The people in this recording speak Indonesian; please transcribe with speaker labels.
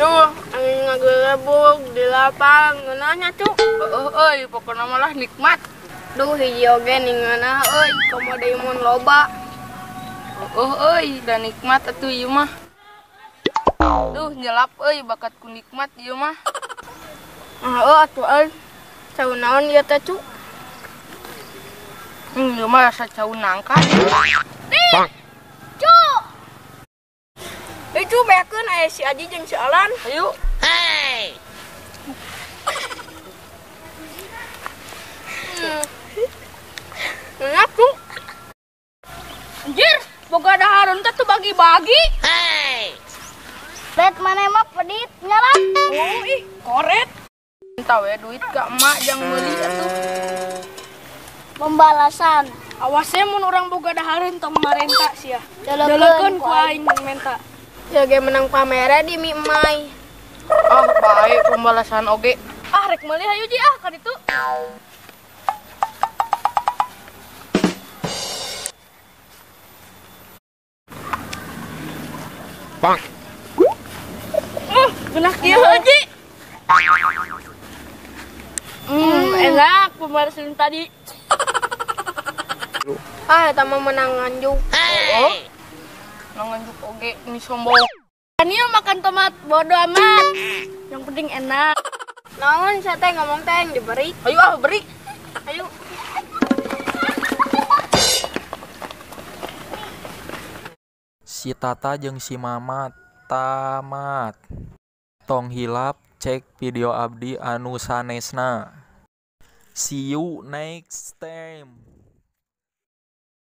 Speaker 1: Duh, angin ngagerebug di lapang, ngeunahnya cuk. Pokoknya malah nikmat. Duh, hiji oge ningeunah komo deui mun loba. Da nikmat atuh ieu mah. Duh, nyelap bakat ku nikmat ieu mah. Atuh caun naon ieu teh cuk? Ieu mah rasa caun nangka. Cuk. Itu beakeun aya si Aji jeung si Alan. Ayo. Hey. Enak tuh. Anjir, boga dahareun teh tuh bagi-bagi. Hey.
Speaker 2: Bet mana mah pedit nyalan.
Speaker 1: Koret. Entah we duit ka emak jang meuli atuh.
Speaker 2: Pembalasan.
Speaker 1: Awasnya mun orang boga dahareun tong marenta sia.
Speaker 2: Dalekeun
Speaker 1: ku aing menta. Jage menang pamere di mi emai. Baik pembalasan oge. Rek meuli hayu Ji ka ditu. Bang. Genak kieu Ji. Enak pembalasan tadi. Eta mah menang nganjuk. Nganjuk oge ini sombong. Daniel makan tomat bodo amat. Yang penting enak. Naon saya teh ngomong teh yang diberi. Ayo beri. Ayo.
Speaker 3: Si Tata jeung si Mamat tamat. Tong hilap cek video abdi anu sanesna. See you next time.